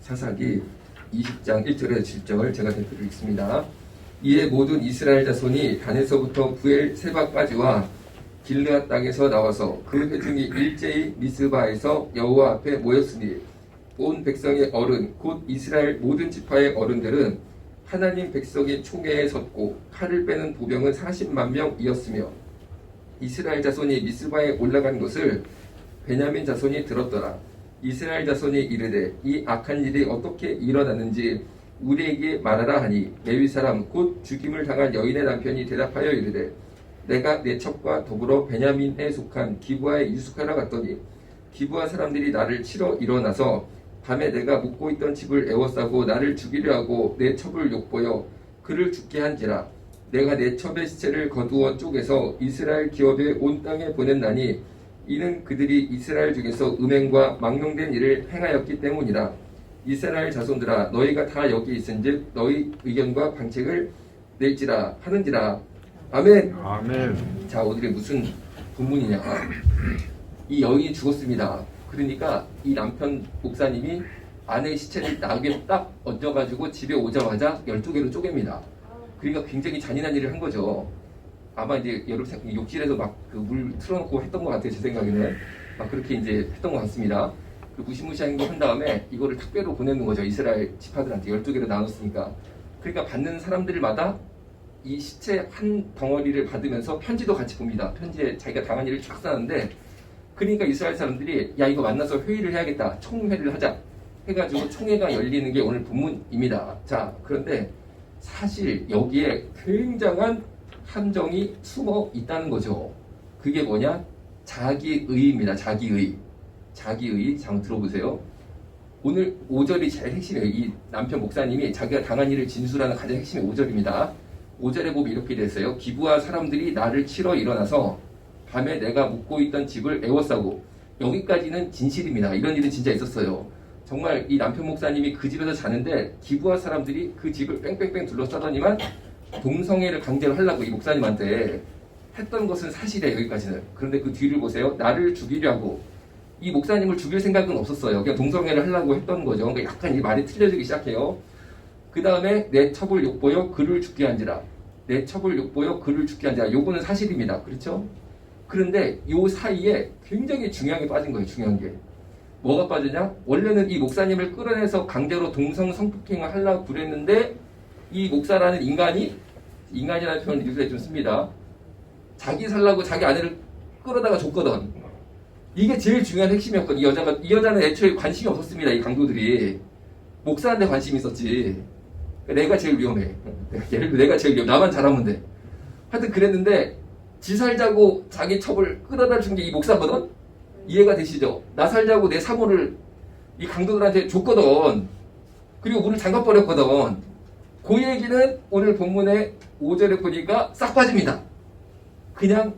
사사기 20장 1절에서 7절 제가 대표를 읽습니다. 이에 모든 이스라엘 자손이 단에서부터 부엘 세바까지와 길르앗 땅에서 나와서 그 회중이 일제히 미스바에서 여호와 앞에 모였으니 온 백성의 어른 곧 이스라엘 모든 지파의 어른들은 하나님 백성의 총회에 섰고 칼을 빼는 보병은 40만 명이었으며 이스라엘 자손이 미스바에 올라간 것을 베냐민 자손이 들었더라. 이스라엘 자손이 이르되 이 악한 일이 어떻게 일어났는지 우리에게 말하라 하니 레위 사람 곧 죽임을 당한 여인의 남편이 대답하여 이르되 내가 내 첩과 더불어 베냐민에 속한 기브아에 유숙하러 갔더니 기브아 사람들이 나를 치러 일어나서 밤에 내가 묵고 있던 집을 에워싸고 나를 죽이려 하고 내 첩을 욕보여 그를 죽게 한지라. 내가 내 첩의 시체를 거두어 쪼개서 이스라엘 기업에 온 땅에 보냈나니 이는 그들이 이스라엘 중에서 음행과 망령된 일을 행하였기 때문이라. 이스라엘 자손들아 너희가 다 여기 있은즉 너희 의견과 방책을 낼지라 하는지라. 아멘. 아멘. 자, 오늘의 무슨 본문이냐? 이 여인이 죽었습니다. 그러니까 이 남편 목사님이 아내의 시체를 나귀에 딱 얹어가지고 집에 오자마자 12개로 쪼갭니다. 그러니까 굉장히 잔인한 일을 한 거죠. 아마 이제 여러분 욕실에서 막 그 물 틀어놓고 했던 것 같아요. 제 생각에는 막 그렇게 이제 했던 것 같습니다. 그 무시무시한 거 한 다음에 이거를 택배로 보내는 거죠. 이스라엘 지파들한테 12개로 나눴으니까. 그러니까 받는 사람들마다 이 시체 한 덩어리를 받으면서 편지도 같이 봅니다. 편지에 자기가 당한 일을 쫙 써는데 그러니까 이스라엘 사람들이 야 이거 만나서 회의를 해야겠다. 총회를 하자. 해가지고 총회가 열리는 게 오늘 본문입니다. 자, 그런데 사실 여기에 굉장한 함정이 숨어 있다는 거죠. 그게 뭐냐? 자기의입니다. 자기의. 자기의. 한번 들어보세요. 오늘 5절이 제일 핵심이에요. 이 남편 목사님이 자기가 당한 일을 진술하는 가장 핵심이 5절입니다. 5절에 보면 이렇게 됐어요. 기브아 사람들이 나를 치러 일어나서 밤에 내가 묵고 있던 집을 에워싸고. 여기까지는 진실입니다. 이런 일은 진짜 있었어요. 정말 이 남편 목사님이 그 집에서 자는데 기브아 사람들이 그 집을 뺑뺑뺑 둘러싸더니만 동성애를 강제로 하려고 이 목사님한테 했던 것은 사실이에요. 여기까지는. 그런데 그 뒤를 보세요. 나를 죽이려고. 이 목사님을 죽일 생각은 없었어요. 그냥 동성애를 하려고 했던 거죠. 그러니까 약간 이 말이 틀려지기 시작해요. 그 다음에 내 첩을 욕보여 그를 죽게 한지라. 내 첩을 욕보여 그를 죽게 한지라. 요거는 사실입니다. 그렇죠? 그런데 요 사이에 굉장히 중요한 게 빠진 거예요. 중요한 게. 뭐가 빠지냐? 원래는 이 목사님을 끌어내서 강제로 동성 성폭행을 하려고 그랬는데 이 목사라는 인간이라는 표현을 요새 좀 씁니다. 자기 살라고 자기 아내를 끌어다가 줬거든. 이게 제일 중요한 핵심이었거든. 이 여자는 애초에 관심이 없었습니다. 이 강도들이. 목사한테 관심이 있었지. 내가 제일 위험해. 예를 들어 내가 제일 위험해. 나만 잘하면 돼. 하여튼 그랬는데 지 살자고 자기 첩을 끌어다 준 게 이 목사거든? 이해가 되시죠? 나 살자고 내 사모를 이 강도들한테 줬거든. 그리고 문을 잠가버렸거든. 그 얘기는 오늘 본문의 5절에 보니까 싹 빠집니다. 그냥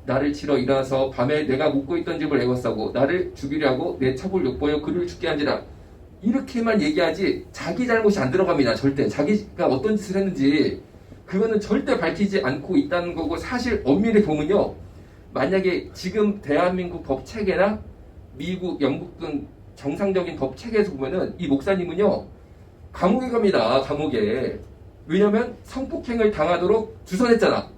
나를 치러 일어나서 밤에 내가 묵고 있던 집을 에워싸고 나를 죽이려고 내 첩을 욕보여 그를 죽게 한지라. 이렇게만 얘기하지 자기 잘못이 안 들어갑니다. 절대. 자기가 어떤 짓을 했는지 그거는 절대 밝히지 않고 있다는 거고, 사실 엄밀히 보면요. 만약에 지금 대한민국 법 체계나 미국, 영국 등 정상적인 법 체계에서 보면은 이 목사님은요. 감옥에 갑니다. 감옥에. 왜냐면 성폭행을 당하도록 주선했잖아.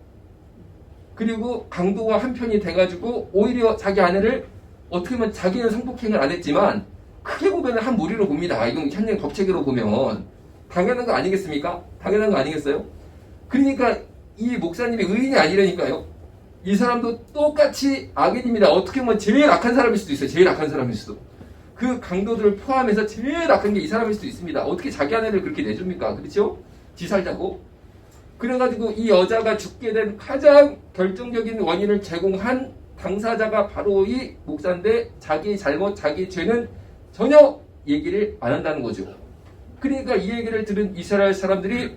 그리고 강도와 한편이 돼가지고 오히려 자기 아내를 어떻게 보면 자기는 성폭행을 안 했지만 크게 보면 한 무리로 봅니다. 이건 현행 법 체계로 보면 당연한 거 아니겠습니까? 당연한 거 아니겠어요? 그러니까 이 목사님이 의인이 아니라니까요. 이 사람도 똑같이 악인입니다. 어떻게 보면 제일 악한 사람일 수도 있어요. 제일 악한 사람일 수도. 그 강도들을 포함해서 제일 악한 게 이 사람일 수도 있습니다. 어떻게 자기 아내를 그렇게 내줍니까? 그렇죠? 지 살자고. 그래가지고 이 여자가 죽게 된 가장 결정적인 원인을 제공한 당사자가 바로 이 목사인데 자기 잘못, 자기 죄는 전혀 얘기를 안 한다는 거죠. 그러니까 이 얘기를 들은 이스라엘 사람들이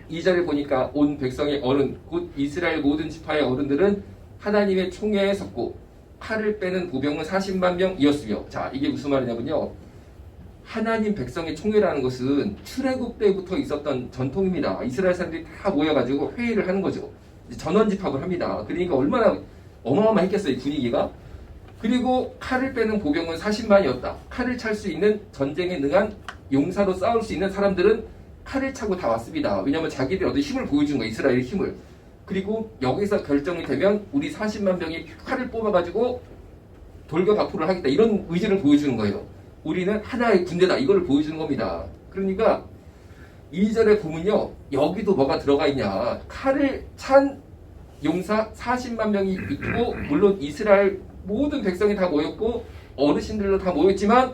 2절에 보니까 온 백성의 어른, 곧 이스라엘 모든 지파의 어른들은 하나님의 총회에 섰고 칼을 빼는 부병은 40만 명이었으며. 자, 이게 무슨 말이냐면요. 하나님 백성의 총회라는 것은 출애굽 때부터 있었던 전통입니다. 이스라엘 사람들이 다 모여가지고 회의를 하는 거죠. 전원집합을 합니다. 그러니까 얼마나 어마어마했겠어요, 분위기가. 그리고 칼을 빼는 보병은 40만이었다. 칼을 찰 수 있는 전쟁에 능한 용사로 싸울 수 있는 사람들은 칼을 차고 다 왔습니다. 왜냐하면 자기들이 얻은 힘을 보여주는 거예요. 이스라엘의 힘을. 그리고 여기서 결정이 되면 우리 40만 명이 칼을 뽑아가지고 돌격앞으로 하겠다. 이런 의지를 보여주는 거예요. 우리는 하나의 군대다. 이걸 보여주는 겁니다. 그러니까 2절에 보면요. 여기도 뭐가 들어가 있냐. 칼을 찬 용사 40만 명이 있고 물론 이스라엘 모든 백성이 다 모였고 어르신들도 다 모였지만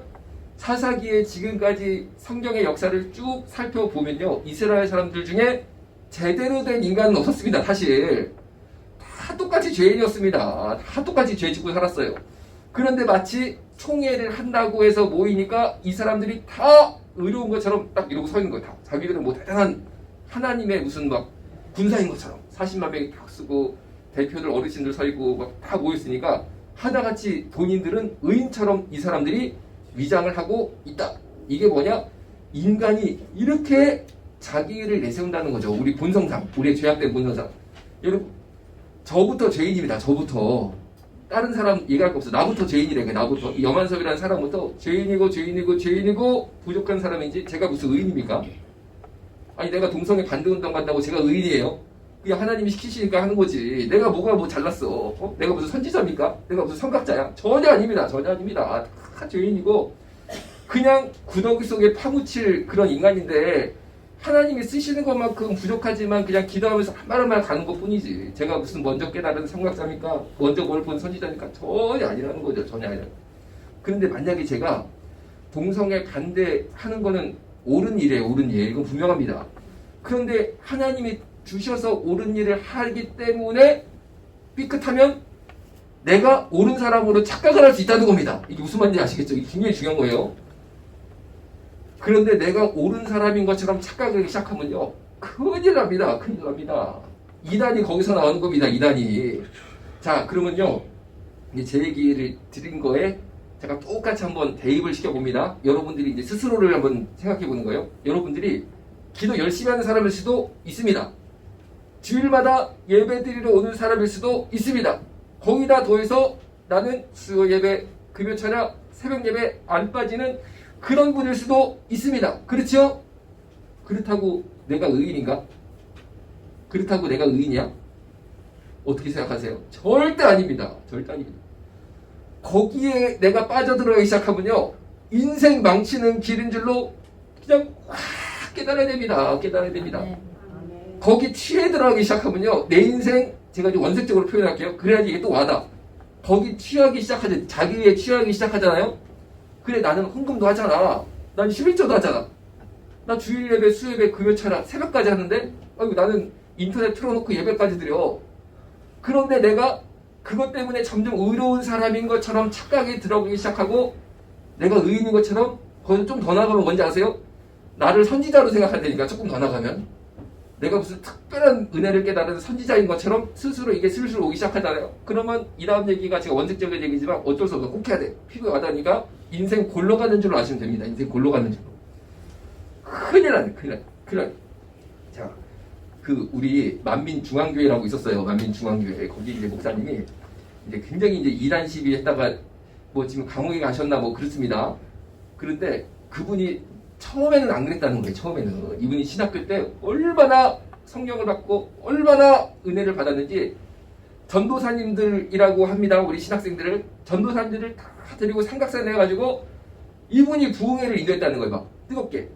사사기에 지금까지 성경의 역사를 쭉 살펴보면요. 이스라엘 사람들 중에 제대로 된 인간은 없었습니다. 사실 다 똑같이 죄인이었습니다. 다 똑같이 죄 짓고 살았어요. 그런데 마치 총회를 한다고 해서 모이니까 이 사람들이 다 의로운 것처럼 딱 이러고 서 있는 거예요. 다. 자기들은 뭐 대단한 하나님의 무슨 막 군사인 것처럼 40만 명이 탁 쓰고 대표들 어르신들 서 있고 막 다 모였으니까 하나같이 본인들은 의인처럼 이 사람들이 위장을 하고 있다. 이게 뭐냐? 인간이 이렇게 자기를 내세운다는 거죠. 우리 본성상, 우리의 죄악된 본성상. 여러분, 저부터 죄인입니다. 저부터. 다른 사람 얘기할 거 없어. 나부터 죄인이래. 나부터. 이 염한섭이라는 사람부터 죄인이고 부족한 사람인지 제가 무슨 의인입니까? 아니 내가 동성애 반대운동 간다고 제가 의인이에요? 그게 하나님이 시키시니까 하는 거지. 내가 뭐가 뭐 잘났어? 어? 내가 무슨 선지자입니까? 내가 무슨 선각자야? 전혀 아닙니다. 전혀 아닙니다. 다 죄인이고 그냥 구더기 속에 파묻힐 그런 인간인데 하나님이 쓰시는 것만큼 부족하지만 그냥 기도하면서 한 말 한 말 가는 것뿐이지. 제가 무슨 먼저 깨달은 선각자입니까? 먼저 뭘 본 선지자입니까? 전혀 아니라는 거죠. 전혀 아니라. 그런데 만약에 제가 동성애 반대하는 거는 옳은 일이에요. 옳은 일. 이건 분명합니다. 그런데 하나님이 주셔서 옳은 일을 하기 때문에 삐끗하면 내가 옳은 사람으로 착각을 할 수 있다는 겁니다. 이게 무슨 말인지 아시겠죠? 이게 굉장히 중요한 거예요. 그런데 내가 옳은 사람인 것처럼 착각하기 시작하면요. 큰일 납니다. 큰일 납니다. 이단이 거기서 나오는 겁니다. 이단이. 자, 그러면요. 이제 제 얘기를 드린 거에 제가 똑같이 한번 대입을 시켜봅니다. 여러분들이 이제 스스로를 한번 생각해 보는 거예요. 여러분들이 기도 열심히 하는 사람일 수도 있습니다. 주일마다 예배 드리러 오는 사람일 수도 있습니다. 거기다 더해서 나는 수요 예배, 금요 찬양, 새벽 예배 안 빠지는 그런 분일 수도 있습니다. 그렇죠? 그렇다고 내가 의인인가? 그렇다고 내가 의인이야? 어떻게 생각하세요? 절대 아닙니다. 절대 아닙니다. 거기에 내가 빠져들어가기 시작하면요. 인생 망치는 길인 줄로 그냥 확 깨달아야 됩니다. 깨달아야 됩니다. 거기 취해 들어가기 시작하면요. 내 인생, 제가 이제 원색적으로 표현할게요. 그래야지 이게 또 와닿아. 거기 취하기 시작하지, 자기에 취하기 시작하잖아요. 그래, 나는 헌금도 하잖아. 난 11조도 하잖아. 나 주일 예배, 수요예배, 금요 찬양 새벽까지 하는데, 아이고, 나는 인터넷 틀어놓고 예배까지 드려. 그런데 내가 그것 때문에 점점 의로운 사람인 것처럼 착각이 들어가기 시작하고, 내가 의인인 것처럼, 거기서 좀 더 나가면 뭔지 아세요? 나를 선지자로 생각한다니까, 조금 더 나가면. 내가 무슨 특별한 은혜를 깨달은 선지자인 것처럼 스스로 이게 슬슬 오기 시작하잖아요. 그러면 이 다음 얘기가 제가 원색적인 얘기지만 어쩔 수 없어. 꼭 해야 돼. 피부에 와닿으니까 인생 골로 가는 줄로 아시면 됩니다. 인생 골로 가는 줄로. 큰일 나네. 큰일 나네. 자, 우리 만민중앙교회라고 있었어요. 만민중앙교회. 거기 이제 목사님이 이제 굉장히 이제 이단 시비 했다가 뭐 지금 감옥에 가셨나 뭐 그렇습니다. 그런데 그분이 처음에는 안 그랬다는 거예요. 처음에는. 이분이 신학교 때 얼마나 성령을 받고 얼마나 은혜를 받았는지 전도사님들이라고 합니다. 우리 신학생들을. 전도사님들을 다 데리고 삼각산 해가지고 이분이 부흥회를 인도했다는 거예요. 막 뜨겁게.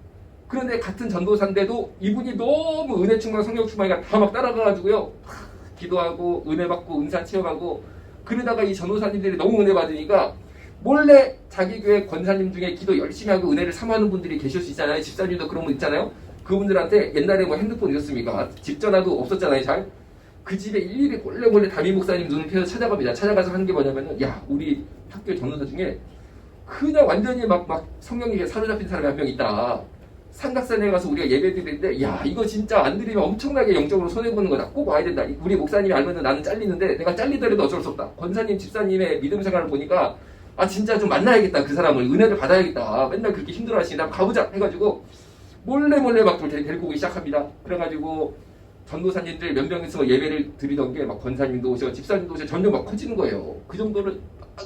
그런데 같은 전도사인데도 이분이 너무 은혜 충만 성령 충만이가 다 막 따라가가지고요. 기도하고 은혜 받고 은사 체험하고 그러다가 이 전도사님들이 너무 은혜 받으니까 몰래 자기 교회 권사님 중에 기도 열심히 하고 은혜를 사모하는 분들이 계실 수 있잖아요. 집사님도 그런 분 있잖아요. 그분들한테 옛날에 뭐 핸드폰 있었습니까? 집 전화도 없었잖아요. 잘. 그 집에 일일이 몰래 담임 목사님 눈을 펴서 찾아갑니다. 찾아가서 하는 게 뭐냐면은 야, 우리 학교 전도사 중에 그냥 완전히 막 성령에 사로잡힌 사람이 한 명 있다. 삼각산에 가서 우리가 예배 드리는데 야, 이거 진짜 안 드리면 엄청나게 영적으로 손해보는 거다. 꼭 와야 된다. 우리 목사님이 알면은 나는 잘리는데 내가 잘리더라도 어쩔 수 없다. 권사님, 집사님의 믿음 생활을 보니까 아, 진짜 좀 만나야겠다. 그 사람을 은혜를 받아야겠다. 맨날 그렇게 힘들어하시니 가보자 해가지고 몰래 막 데리고 오기 시작합니다. 그래가지고 전도사님들 몇 명이서 예배를 드리던 게 막 권사님도 오셔, 집사님도 오셔, 점점 막 커지는 거예요. 그 정도로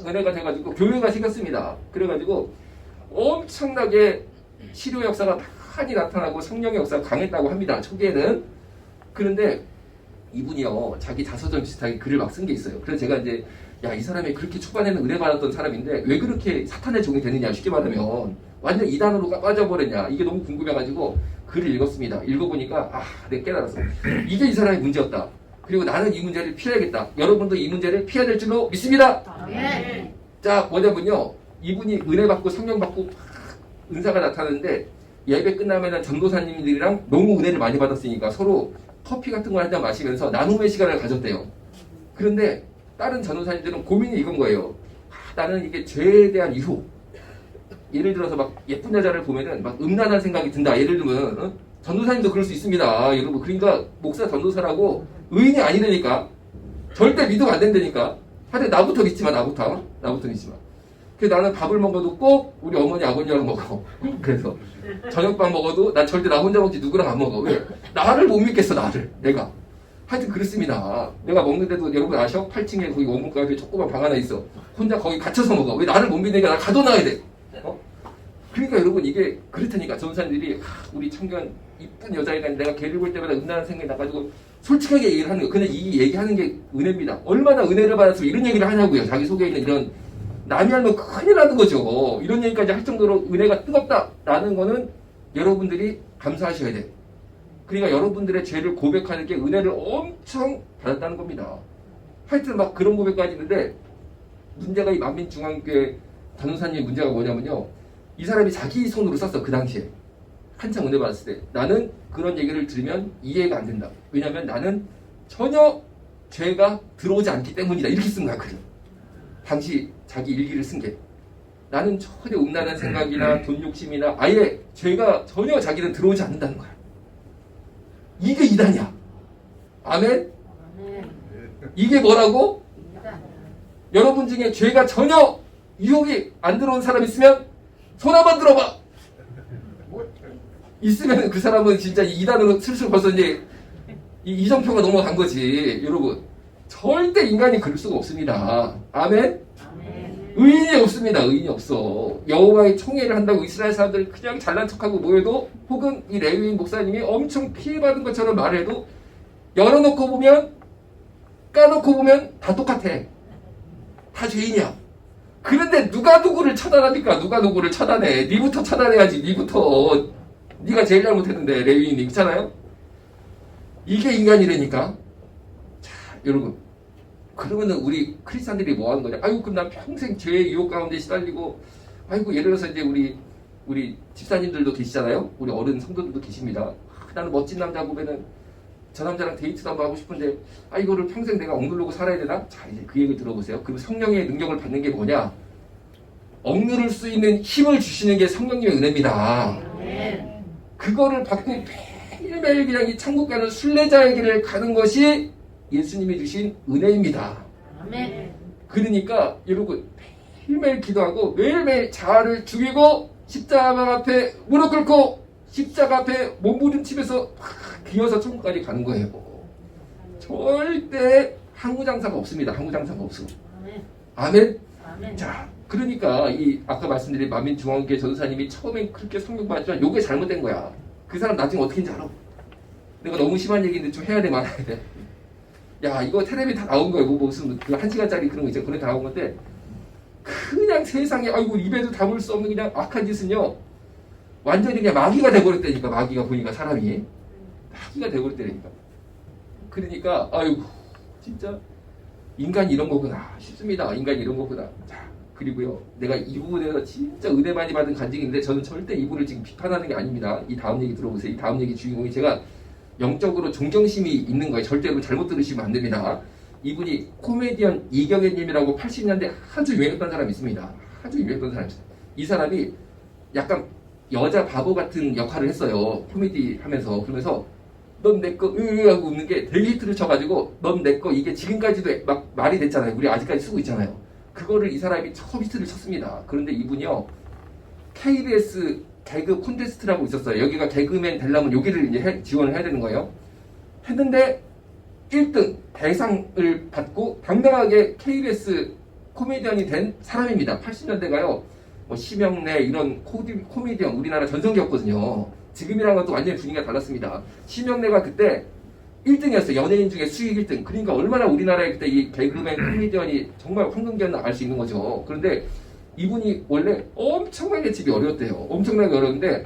은혜가 돼가지고 교회가 생겼습니다. 그래가지고 엄청나게 치료 역사가 많이 나타나고 성령의 역사가 강했다고 합니다. 초기에는. 그런데 이분이요 자기 자서전 비슷하게 글을 막 쓴 게 있어요. 그래서 제가 이제 야, 이 사람이 그렇게 초반에는 은혜 받았던 사람인데 왜 그렇게 사탄의 종이 되느냐, 쉽게 말하면 완전 이단으로 빠져버렸냐, 이게 너무 궁금해가지고 글을 읽었습니다. 읽어보니까 내가 깨달았어. 이게 이 사람의 문제였다. 그리고 나는 이 문제를 피해야겠다. 여러분도 이 문제를 피해야 될 줄로 믿습니다. 네. 자, 뭐냐면요, 이분이 은혜 받고 성령 받고 은사가 나타나는데 예배 끝나면 전도사님들이랑 너무 은혜를 많이 받았으니까 서로 커피 같은 걸 한 잔 마시면서 나눔의 시간을 가졌대요. 그런데 다른 전도사님들은 고민이 이건 거예요. 나는 이게 죄에 대한 유혹. 예를 들어서 막 예쁜 여자를 보면은 막 음란한 생각이 든다. 예를 들면 전도사님도 그럴 수 있습니다. 여러분, 그러니까 목사 전도사라고 의인이 아니라니까. 절대 믿으면 안 된다니까. 하여튼 나부터 믿지 마. 나부터 믿지 마. 그래서 나는 밥을 먹어도 꼭 우리 어머니 아버지랑 먹어. 그래서 저녁밥 먹어도 난 절대 나 혼자 먹지 누구랑 안 먹어. 왜? 나를 못 믿겠어. 내가. 하여튼 그렇습니다. 내가 먹는데도 여러분 아셔? 8층에 거기 원문과 앞에 조그만 방 하나 있어. 혼자 거기 갇혀서 먹어. 왜? 나를 못 믿으니까 나 가둬놔야 돼. 그러니까 여러분 이게 그렇다니까. 전사님들이 우리 청년 이쁜 여자애가 내가 걔를 볼 때마다 음란한 생각이 나가지고 솔직하게 얘기를 하는 거예요. 근데 이 얘기하는 게 은혜입니다. 얼마나 은혜를 받아서 이런 얘기를 하냐고요. 자기 속에 있는 이런, 남이 알면 큰일 나는 거죠. 이런 얘기까지 할 정도로 은혜가 뜨겁다라는 거는 여러분들이 감사하셔야 돼. 그러니까 여러분들의 죄를 고백하는 게 은혜를 엄청 받았다는 겁니다. 하여튼 막 그런 고백까지 있는데, 문제가 이 만민중앙교회 전도사님의 문제가 뭐냐면요, 이 사람이 자기 손으로 썼어. 그 당시에 한창 은혜 받았을 때 나는 그런 얘기를 들으면 이해가 안 된다. 왜냐면 나는 전혀 죄가 들어오지 않기 때문이다. 이렇게 쓴 거야. 글을. 당시 자기 일기를 쓴 게, 나는 전혀 음란한 생각이나 돈 욕심이나 아예 죄가 전혀 자기는 들어오지 않는다는 거야. 이게 이단이야. 아멘? 이게 뭐라고? 여러분 중에 죄가 전혀 유혹이 안 들어온 사람 있으면 손 한번 들어봐. 있으면 그 사람은 진짜 이단으로 슬슬 벌써 이제 이정표가 넘어간 거지. 여러분, 절대 인간이 그럴 수가 없습니다. 아멘? 의인이 없습니다. 의인이 없어. 여호와의 총회를 한다고 이스라엘 사람들 그냥 잘난 척하고 뭐해도, 혹은 이 레위인 목사님이 엄청 피해받은 것처럼 말해도, 열어놓고 보면 까놓고 보면 다 똑같아. 다 죄인이야. 그런데 누가 누구를 차단합니까? 누가 누구를 차단해? 니부터 차단해야지. 니부터. 니가 제일 잘못했는데, 레위인이. 그렇잖아요? 이게 인간이라니까. 자, 여러분, 그러면은 우리 크리스찬들이 뭐 하는 거냐? 아이고, 그럼 난 평생 죄의 유혹 가운데 시달리고, 아이고, 예를 들어서 이제 우리 집사님들도 계시잖아요? 우리 어른 성도들도 계십니다. 나는 멋진 남자 보면은 저 남자랑 데이트도 한번 하고 싶은데, 이거를 평생 내가 억누르고 살아야 되나? 자, 이제 그 얘기 들어보세요. 그럼 성령의 능력을 받는 게 뭐냐? 억누를 수 있는 힘을 주시는 게 성령님의 은혜입니다. 그거를 받고 매일매일 그냥 이 천국 가는 순례자의 길을 가는 것이 예수님이 주신 은혜입니다. 그러니까 여러분, 매일매일 기도하고 매일매일 자아를 죽이고 십자가 앞에 무릎 꿇고 십자가 앞에 몸부림치면서 기어서 천국까지 가는 거예요. 절대 항우장사가 없습니다. 항우장사가 없어. 아멘? 자, 그러니까 이 아까 말씀드린 만민중앙교회 전도사님이 처음엔 그렇게 성령 받았지만 요게 잘못된 거야. 그 사람 나중에 어떻게 인지 알아? 내가 너무 심한 얘기인데 좀 해야 돼, 말아야 돼. 야, 이거 텔레비 다 나온 거예요. 무슨 그 1시간짜리 그런 거 있잖아. 그래 다 나온 건데, 그냥 세상에 아이고 입에도 담을 수 없는 그냥 악한 짓은요, 완전히 그냥 마귀가 돼버렸다니까. 마귀가 보니까 사람이 마귀가 돼버렸다니까. 그러니까 아이고 진짜 인간이 이런 거구나 싶습니다. 인간이 이런 거구나. 자, 그리고요, 내가 이 부분에서 진짜 은혜 많이 받은 간증인데, 저는 절대 이분을 지금 비판하는 게 아닙니다. 이 다음 얘기 들어보세요. 이 다음 얘기 주인공이 제가 영적으로 존경심이 있는 거예요. 절대로 잘못 들으시면 안 됩니다. 이분이 코미디언 이경애님이라고 80년대 아주 유명했던 사람이 있습니다. 아주 유명했던 사람이 있어요. 이 사람이 약간 여자 바보 같은 역할을 했어요. 코미디 하면서. 그러면서 넌 내 거 하고 웃는 게 되게 히트를 쳐가지고, 넌 내 거, 이게 지금까지도 막 말이 됐잖아요. 우리 아직까지 쓰고 있잖아요. 그거를 이 사람이 처음 히트를 쳤습니다. 그런데 이분이요, KBS 개그 콘테스트라고 있었어요. 여기가 개그맨 되려면 여기를 이제 지원을 해야 되는 거예요. 했는데 1등 대상을 받고 당당하게 KBS 코미디언이 된 사람입니다. 80년대가요. 뭐 심영래 이런 코미디언 우리나라 전성기였거든요. 지금이랑 것도 완전히 분위기가 달랐습니다. 심영래가 그때 1등이었어요. 연예인 중에 수익 1등. 그러니까 얼마나 우리나라에 그때 이 개그맨 코미디언이 정말 황금기였나 알 수 있는 거죠. 그런데 이분이 원래 엄청나게 집이 어려웠대요. 엄청나게 어려운데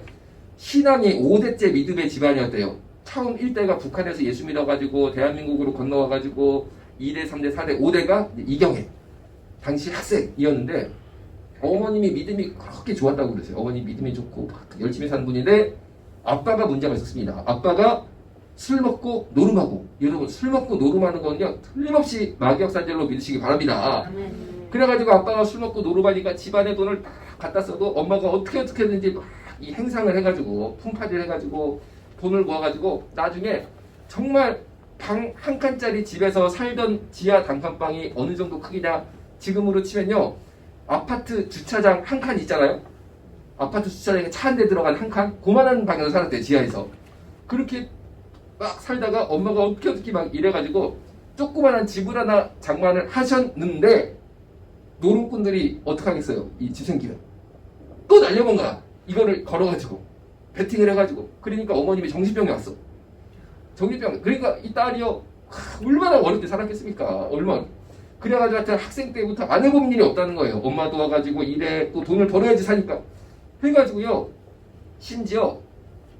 신앙이 5대째 믿음의 집안이었대요. 처음 1대가 북한에서 예수 믿어가지고 대한민국으로 건너와가지고 2대, 3대, 4대, 5대가 이경애. 당시 학생이었는데 어머님이 믿음이 그렇게 좋았다고 그러세요. 어머니 믿음이 좋고 열심히 사는 분인데 아빠가 문제가 있었습니다. 아빠가 술 먹고 노름하고, 여러분 술 먹고 노름하는 건요 틀림없이 마귀역산절로 믿으시기 바랍니다. 그래가지고 아빠가 술 먹고 노름하니까 집안의 돈을 다 갖다 써도 엄마가 어떻게든지 막 이 행상을 해가지고 품팔이를 해가지고 돈을 모아가지고 나중에 정말 방 한 칸짜리 집에서 살던 지하 단칸방이 어느 정도 크기냐, 지금으로 치면요 아파트 주차장 한 칸 있잖아요. 아파트 주차장에 차 한 대 들어간 한 칸, 그만한 방에서 살았대요. 지하에서. 그렇게 막 살다가 엄마가 어떻게 막 이래가지고 조그만한 집을 하나 장만을 하셨는데 노름꾼들이 어떡하겠어요. 이 집 생기면 또 날려본 거야. 이거를 걸어가지고 베팅을 해가지고. 그러니까 어머님이 정신병이 왔어. 정신병. 그러니까 이 딸이요 얼마나 어렵게 살았겠습니까. 얼마나. 그래가지고 하여튼 학생 때부터 안 해본 일이 없다는 거예요. 엄마도 와가지고 일해, 또 돈을 벌어야지 사니까. 해가지고요 심지어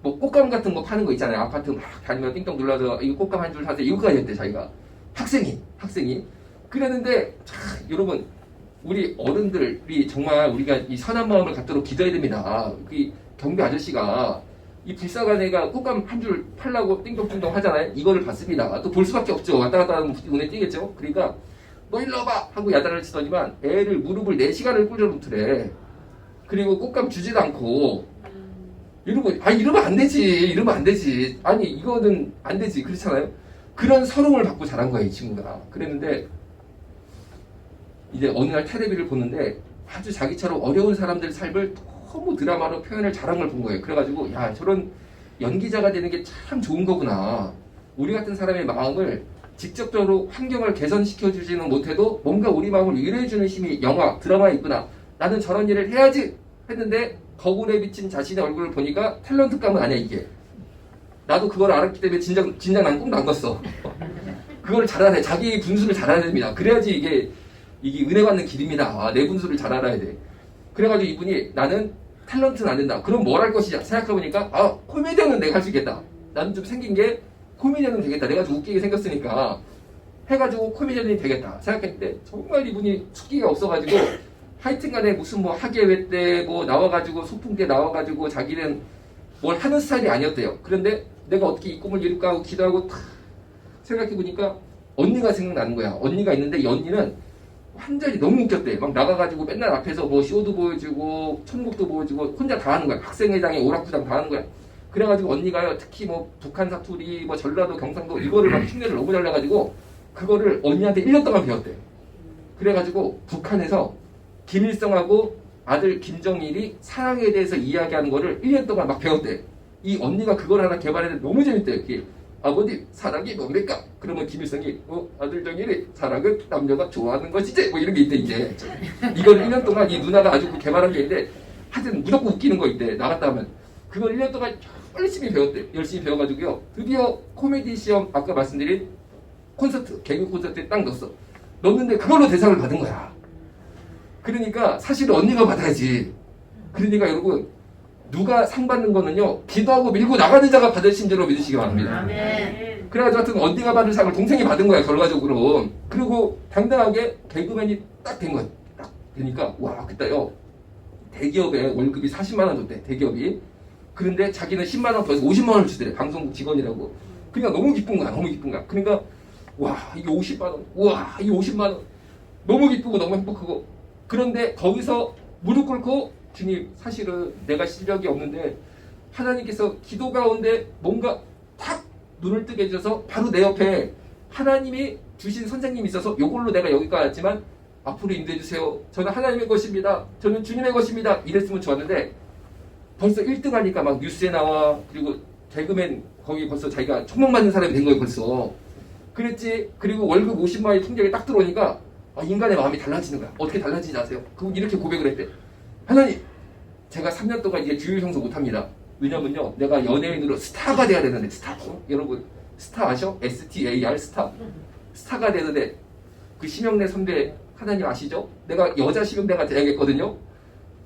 뭐 꽃감 같은 거 파는 거 있잖아요. 아파트 막 다니면 띵동 눌러서 이거 꽃감 한 줄 사세요. 이거까지 했대 자기가. 학생이. 그랬는데 여러분 우리 어른들이 정말 우리가 이 선한 마음을 갖도록 기도해야 됩니다. 이 경비 아저씨가 이 불쌍한 애가 꽃감 한 줄 팔라고 띵동띵동 하잖아요. 이거를 봤습니다. 또 볼 수밖에 없죠. 왔다 갔다 하면 눈에 띄겠죠. 그러니까 너 일로 와봐 하고 야단을 치더니만 애를 무릎을 4시간을 꿇어놓더래. 그리고 꽃감 주지도 않고. 이러면 안 되지. 아니 이거는 안 되지. 그렇잖아요. 그런 서름을 받고 자란 거예요 이 친구가. 그랬는데 이제 어느 날 텔레비를 보는데 아주 자기처럼 어려운 사람들 삶을 너무 드라마로 표현을 잘한 걸 본 거예요. 그래가지고 야 저런 연기자가 되는 게 참 좋은 거구나. 우리 같은 사람의 마음을 직접적으로 환경을 개선시켜주지는 못해도 뭔가 우리 마음을 위로해주는 힘이 영화, 드라마에 있구나. 나는 저런 일을 해야지 했는데 거울에 비친 자신의 얼굴을 보니까 탤런트감은 아니야 이게. 나도 그걸 알았기 때문에 진작 난 꿈도 안 꿨어. 그걸 잘 알아야 돼. 자기 분수를 잘 알아야 됩니다. 그래야지 이게 은혜 받는 길입니다. 내 분수를 잘 알아야 돼. 그래가지고 이분이 나는 탤런트는 안 된다. 그럼 뭘 할 것이냐 생각해보니까 코미디언은 내가 할 수 있겠다. 나는 좀 생긴 게 코미디언은 되겠다. 내가 좀 웃기게 생겼으니까 해가지고 코미디언이 되겠다 생각했는데 정말 이분이 숙기가 없어가지고 하여튼간에 무슨 뭐 학예회 때 뭐 나와가지고 소풍 때 나와가지고 자기는 뭘 하는 스타일이 아니었대요. 그런데 내가 어떻게 이 꿈을 이룰까 하고 기도하고 탁 생각해보니까 언니가 생각나는 거야. 언니가 있는데 이 언니는 완전히 너무 웃겼대. 막 나가가지고 맨날 앞에서 뭐 쇼도 보여주고 천국도 보여주고 혼자 다 하는 거야. 학생회장에 오락부장 다 하는 거야. 그래가지고 언니가 특히 뭐 북한 사투리, 뭐 전라도, 경상도 이거를 막 흉내를 너무 잘 내가지고 그거를 언니한테 1년 동안 배웠대. 그래가지고 북한에서 김일성하고 아들 김정일이 사랑에 대해서 이야기하는 거를 1년 동안 막 배웠대. 이 언니가 그걸 하나 개발했는데 너무 재밌대. 아버님 사랑이 뭡니까? 그러면 김일성이 아들 정일이 사랑은 남녀가 좋아하는 것이지 뭐 이런 게 있대. 이제 이걸 1년 동안 이 누나가 아주 개발한 게 있는데 하여튼 무조건 웃기는 거 있대. 나갔다 하면 그걸 1년 동안 열심히 배웠대. 열심히 배워가지고요 드디어 코미디 시험 아까 말씀드린 콘서트 개그 콘서트에 딱 넣었는데 그걸로 대상을 받은 거야. 그러니까 사실은 언니가 받아야지. 그러니까 여러분 누가 상 받는 거는요 기도하고 밀고 나가는 자가 받으신 줄로 믿으시기 바랍니다. 그래가지고 하여튼 언니가 받을 상을 동생이 받은 거야 결과적으로. 그리고 당당하게 개그맨이 딱 된 거야. 딱 되니까 와 그때요 대기업에 월급이 40만 원 줬대. 대기업이. 그런데 자기는 10만 원 더해서 50만 원을 주더래. 방송국 직원이라고. 그러니까 너무 기쁜 거야. 그러니까 와 이게 50만 원. 우와 이게 50만 원. 너무 기쁘고 너무 행복하고. 그런데 거기서 무릎 꿇고 주님 사실은 내가 실력이 없는데 하나님께서 기도 가운데 뭔가 탁 눈을 뜨게 해줘서 바로 내 옆에 하나님이 주신 선생님이 있어서 이걸로 내가 여기까지 왔지만 앞으로 인도해 주세요. 저는 하나님의 것입니다. 저는 주님의 것입니다. 이랬으면 좋았는데 벌써 1등 하니까 막 뉴스에 나와. 그리고 개그맨 거기 벌써 자기가 천명 맞는 사람이 된 거예요 벌써. 그랬지. 그리고 월급 50만 원이 통장에 딱 들어오니까 인간의 마음이 달라지는 거야. 어떻게 달라지지 아세요? 그분 이렇게 고백을 했대. 하나님, 제가 3년 동안 이제 주일 성수 못합니다. 왜냐면요, 내가 연예인으로 스타가 돼야 되는데, 스타. 여러분, 스타 아셔? STAR, 스타. 스타가 되는데, 그 심영래 선배 하나님 아시죠? 내가 여자 심영래가 돼야겠거든요.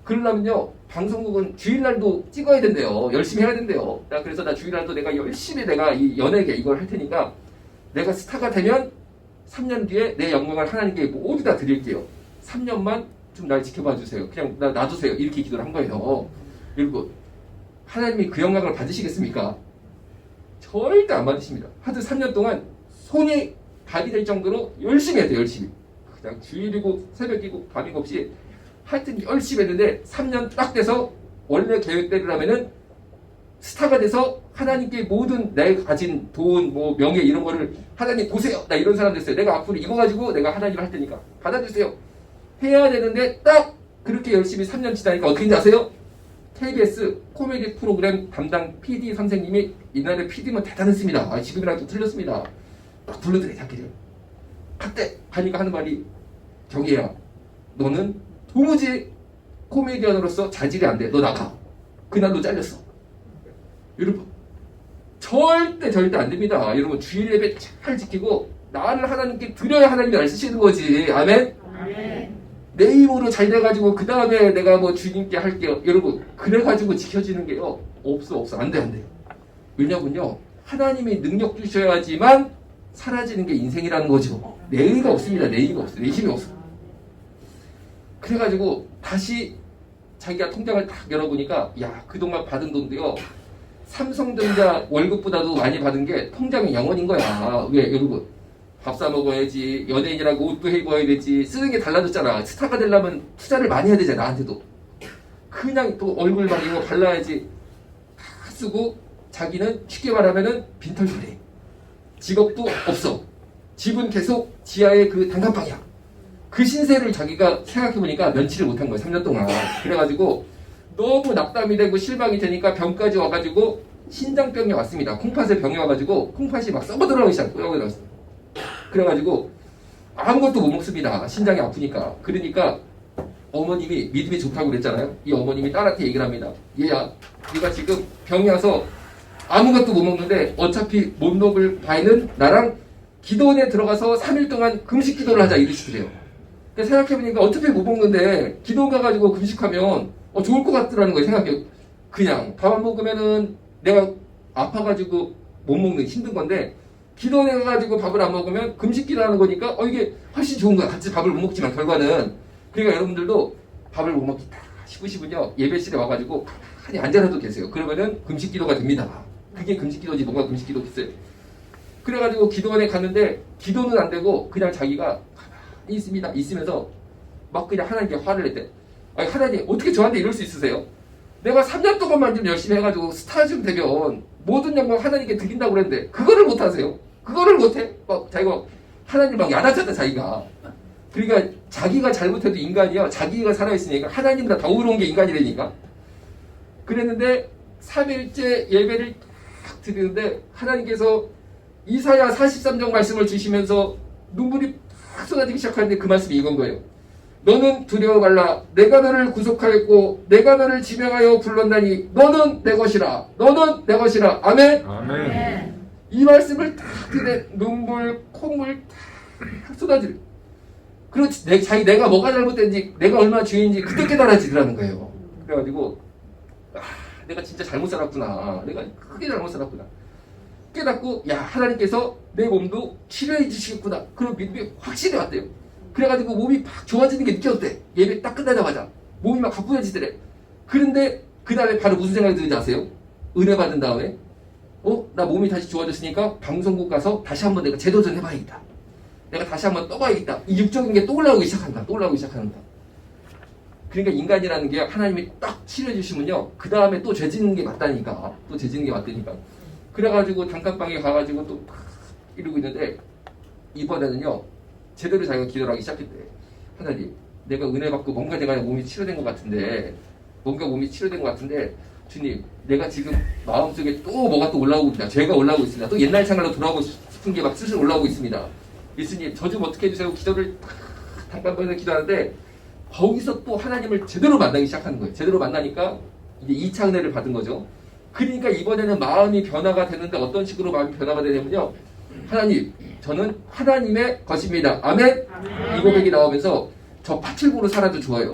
그러려면요, 방송국은 주일날도 찍어야 된대요. 열심히 해야 된대요. 그래서 나 주일날도 내가 열심히 내가 이 연예계 이걸 할 테니까, 내가 스타가 되면 3년 뒤에 내 영광을 하나님께 모두 다 드릴게요. 3년만 좀 날 지켜봐 주세요. 그냥 놔두세요. 이렇게 기도를 한 거예요. 그리고 하나님이 그 영광을 받으시겠습니까? 절대 안 받으십니다. 하여튼 3년 동안 손이 발이 될 정도로 열심히 했대요. 열심히. 그냥 주일이고 새벽이고 밤이고 없이 하여튼 열심히 했는데 3년 딱 돼서 원래 계획대로라면은 스타가 돼서 하나님께 모든 내가 가진 돈, 뭐 명예 이런 거를 하나님 보세요. 나 이런 사람 됐어요. 내가 앞으로 이거 가지고 내가 하나님을 할 테니까 받아주세요. 해야 되는데 딱 그렇게 열심히 3년 지나니까 어떻게 인지 아세요? KBS 코미디 프로그램 담당 PD 선생님이 옛날에 PD면 대단했습니다. 지금이랑 좀 틀렸습니다. 막 불러들여 자기를. 그때 가니까 하는 말이 경희야, 너는 도무지 코미디언으로서 자질이 안 돼. 너 나가. 그날도 잘렸어. 여러분 절대 안 됩니다. 여러분 주일 예배 잘 지키고 나를 하나님께 드려야 하나님이 날 쓰시는 거지. 아멘? 아멘. 내 힘으로 잘 돼가지고 그 다음에 내가 뭐 주님께 할게요. 여러분 그래가지고 지켜지는 게요 없어. 안 돼요. 왜냐면요 하나님이 능력 주셔야지만 사라지는 게 인생이라는 거죠. 내 의가 없습니다. 내 힘이 없어. 그래가지고 다시 자기가 통장을 딱 열어보니까 야 그동안 받은 돈도요 삼성전자 월급보다도 많이 받은 게 통장에 0원인 거야. 왜 여러분 밥 사 먹어야지, 연예인이라고 옷도 입어야 되지, 쓰는 게 달라졌잖아. 스타가 되려면 투자를 많이 해야 되잖아. 나한테도 그냥 또 얼굴 막 이거 발라야지 다 쓰고 자기는 쉽게 말하면은 빈털터리. 직업도 없어. 집은 계속 지하의 그 단칸방이야. 그 신세를 자기가 생각해보니까 면치를 못한 거야. 3년 동안. 그래가지고 너무 낙담이 되고 실망이 되니까 병까지 와가지고 신장병이 왔습니다. 콩팥에 병이 와가지고 콩팥이 막 썩어들어가기 시작해요. 그래가지고 아무것도 못 먹습니다. 신장이 아프니까. 그러니까 어머님이 믿음이 좋다고 그랬잖아요. 이 어머님이 딸한테 얘기를 합니다. 얘야, 네가 지금 병이 와서 아무것도 못 먹는데 어차피 못 먹을 바에는 나랑 기도원에 들어가서 3일 동안 금식 기도를 하자 이러시더래요. 생각해보니까 어차피 못 먹는데 기도원 가가지고 금식하면 좋을 것 같더라는 거예요. 생각해. 그냥 밥 안 먹으면은 내가 아파가지고 못 먹는 힘든 건데 기도원에 가가지고 밥을 안 먹으면 금식 기도하는 거니까 이게 훨씬 좋은 거야. 같이 밥을 못 먹지만 결과는. 그러니까 여러분들도 밥을 못 먹겠다 싶으시군요. 예배실에 와가지고 가만히 앉아라도 계세요. 그러면은 금식 기도가 됩니다. 그게 금식 기도지 뭐가 금식 기도겠어요. 그래가지고 기도원에 갔는데 기도는 안 되고 그냥 자기가 가만히 있으면서 막 그냥 하나님께 화를 냈대. 아니 하나님 어떻게 저한테 이럴 수 있으세요? 내가 3년 동안만 좀 열심히 해가지고 스타 좀 되면 모든 영광 하나님께 드린다고 그랬는데 그거를 못하세요? 그거를 못해? 자기가 하나님 막 야단쳤다 자기가. 그러니까 자기가 잘못해도 인간이요 자기가 살아있으니까 하나님보다 더 의로운 게 인간이라니까. 그랬는데 3일째 예배를 딱 드리는데 하나님께서 이사야 43장 말씀을 주시면서 눈물이 팍 쏟아지기 시작하는데 그 말씀이 이건 거예요. 너는 두려워 말라. 내가 너를 구속하였고 내가 너를 지명하여 불렀나니 너는 내 것이라. 너는 내 것이라. 아멘. 아멘. 이 말씀을 딱 듣는데 눈물, 콧물 딱 쏟아지려. 그렇지. 내가 뭐가 잘못된지 내가 얼마나 죄인지 그때 깨달아지더라는 거예요. 그래가지고 내가 진짜 잘못 살았구나. 내가 크게 잘못 살았구나. 깨닫고 하나님께서 내 몸도 치료해 주시겠구나. 그런 믿음이 확실히 왔대요. 그래가지고 몸이 막 좋아지는 게 느껴졌대. 예배 딱 끝나자마자 몸이 막 가뿐해지더래. 그런데 그 다음에 바로 무슨 생각이 드는지 아세요? 은혜 받은 다음에 나 몸이 다시 좋아졌으니까 방송국 가서 다시 한번 내가 재도전 해봐야겠다. 내가 다시 한번 떠봐야겠다. 이 육적인 게 또 올라오기 시작한다. 그러니까 인간이라는 게 하나님이 딱 치료해 주시면요 그 다음에 또 죄짓는 게 맞다니까. 그래가지고 단칸방에 가가지고 또 이러고 있는데 이번에는요 제대로 자기가 기도를 하기 시작했대. 하나님 내가 은혜 받고 뭔가 내가 몸이 치료된 것 같은데 주님 내가 지금 마음속에 또 뭐가 또 올라오고 있다. 죄가 올라오고 있습니다. 또 옛날 생활로 돌아오고 싶은 게 막 슬슬 올라오고 있습니다. 예수님 저 좀 어떻게 해주세요. 기도를 단칸방에서 기도하는데 거기서 또 하나님을 제대로 만나기 시작하는 거예요. 제대로 만나니까 이제 2차 은혜를 받은 거죠. 그러니까 이번에는 마음이 변화가 되는데 어떤 식으로 마음이 변화가 되냐면요. 하나님, 저는 하나님의 것입니다. 아멘? 이 고백이 나오면서 저 파출부로 살아도 좋아요.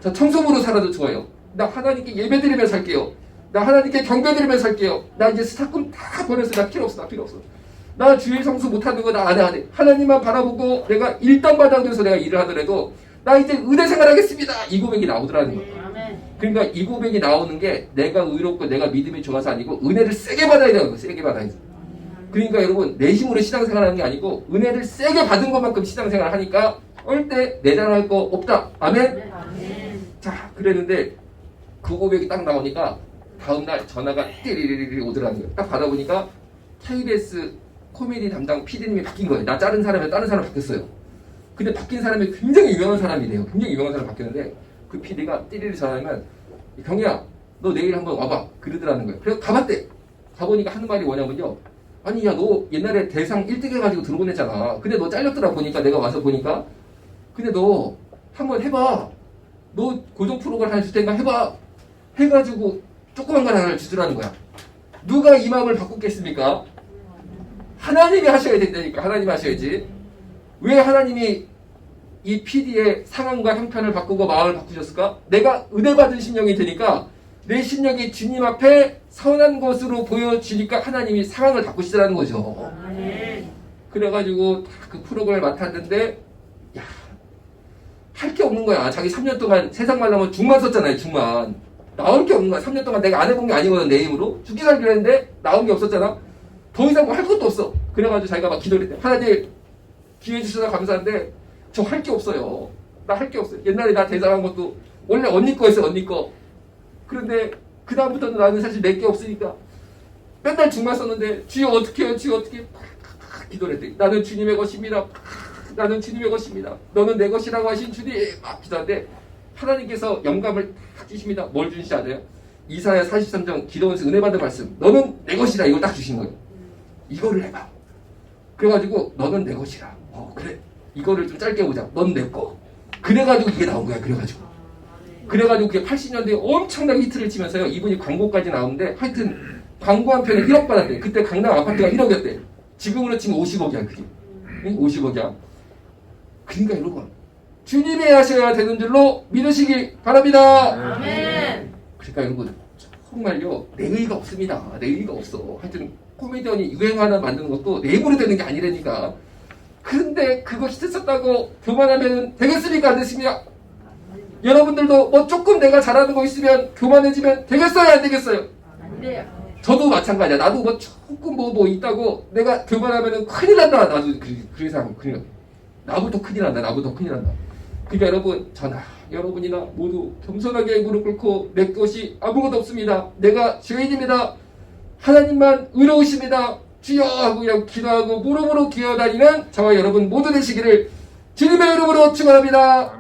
저 청소부로 살아도 좋아요. 나 하나님께 예배드리며 살게요. 나 하나님께 경배드리며 살게요. 나 이제 스타금 다 버렸어. 나 필요 없어. 나 필요 없어. 나 주일 성수 못하는 거 나 안 해. 하나님만 바라보고 내가 일당바당돼서 내가 일을 하더라도 나 이제 은혜 생활하겠습니다. 이 고백이 나오더라는 거예요. 그러니까 이 고백이 나오는 게 내가 의롭고 내가 믿음이 좋아서 아니고 은혜를 세게 받아야 되는 거예요. 세게 받아야 돼요. 그러니까 여러분 내 힘으로 신앙생활하는 게 아니고 은혜를 세게 받은 것만큼 신앙생활을 하니까 절대 내장할 거 없다. 아멘? 자, 그랬는데 그 고백이 딱 나오니까 다음날 전화가 띠리리리 오더라는 거예요. 딱 받아보니까 KBS 코미디 담당 PD님이 바뀐 거예요. 나 자른 사람이 다른 사람 바뀌었어요. 근데 바뀐 사람이 굉장히 유명한 사람이래요. 굉장히 유명한 사람 바뀌었는데 그 PD가 띠리리 전화하면 경희야 너 내일 한번 와봐 그러더라는 거예요. 그래서 가봤대. 가보니까 하는 말이 뭐냐면요. 아니 야 너 옛날에 대상 1등 해가지고 들어보냈잖아. 근데 너 잘렸더라 보니까 내가 와서 보니까 근데 너 한번 해봐. 너 고정 프로그램 하나 줄 테니까 해봐. 해가지고 조그만 걸 하나 주더라는 거야. 누가 이 마음을 바꾸겠습니까? 하나님이 하셔야 된다니까. 하나님이 하셔야지. 왜 하나님이 이 PD의 상황과 형편을 바꾸고 마음을 바꾸셨을까? 내가 은혜 받은 심령이 되니까 내 심령이 주님 앞에 선한 것으로 보여지니까 하나님이 상황을 바꾸시더라는 거죠. 그래가지고 다 그 프로그램을 맡았는데 야, 할 게 없는 거야. 자기 3년 동안 세상 말로 죽만 썼잖아요. 죽만. 나올 게 없는 거야. 3년 동안 내가 안 해본 게 아니거든. 내 힘으로. 죽기 살기로 했는데 나온 게 없었잖아. 더 이상 뭐 할 것도 없어. 그래가지고 자기가 막 기도를 했대. 하나님 기회 주셔서 감사한데 저 할 게 없어요. 나 할 게 없어요. 옛날에 나 대장한 것도 원래 언니 거였어요. 언니 거. 그런데 그 다음부터는 나는 사실 내 게 없으니까 맨날 죽만 썼는데 주여 어떻게 해요? 주여 어떻게 해요? 기도를 했대. 나는 주님의 것입니다. 나는 주님의 것입니다. 너는 내 것이라고 하신 주님 막 기도하는데 하나님께서 영감을 딱 주십니다. 뭘 주시지 않아요? 이사야 43장 기도원에서 은혜 받은 말씀. 너는 내 것이다. 이걸 딱 주신 거예요. 이거를 해봐. 그래가지고 너는 내 것이라. 그래. 이거를 좀 짧게 보자. 넌 내 거. 그래가지고 이게 나온 거야. 그래가지고 그게 80년대에 엄청나게 히트를 치면서요. 이분이 광고까지 나오는데 하여튼 광고 한 편에 1억 받았대. 그때 강남 아파트가 1억이었대. 지금으로 치면 50억이야. 그게. 50억이야. 그러니까 여러분 주님이 하셔야 되는 줄로 믿으시기 바랍니다. 아멘. 그러니까 여러분 정말요 내 의의가 없습니다. 내 의의가 없어. 하여튼 코미디언이 유행 하나 만드는 것도 내 힘으로 되는 게 아니라니까. 그런데 그거 히트 썼다고 교만하면 되겠습니까? 안 됐습니까? 여러분들도 뭐 조금 내가 잘하는 거 있으면 교만해지면 되겠어요? 안 되겠어요? 안 돼요. 저도 마찬가지야. 나도 뭐 조금 뭐 있다고 내가 교만하면 큰일 난다. 나도 그래서 큰일 난다. 나부터 큰일 난다. 그러니까 여러분 저나 여러분이나 모두 겸손하게 무릎 꿇고 내 것이 아무것도 없습니다. 내가 죄인입니다. 하나님만 의로우십니다. 주여 하고 그냥 기도하고 무릎으로 기어다니는 저와 여러분 모두 되시기를 주님의 이름으로 축원합니다.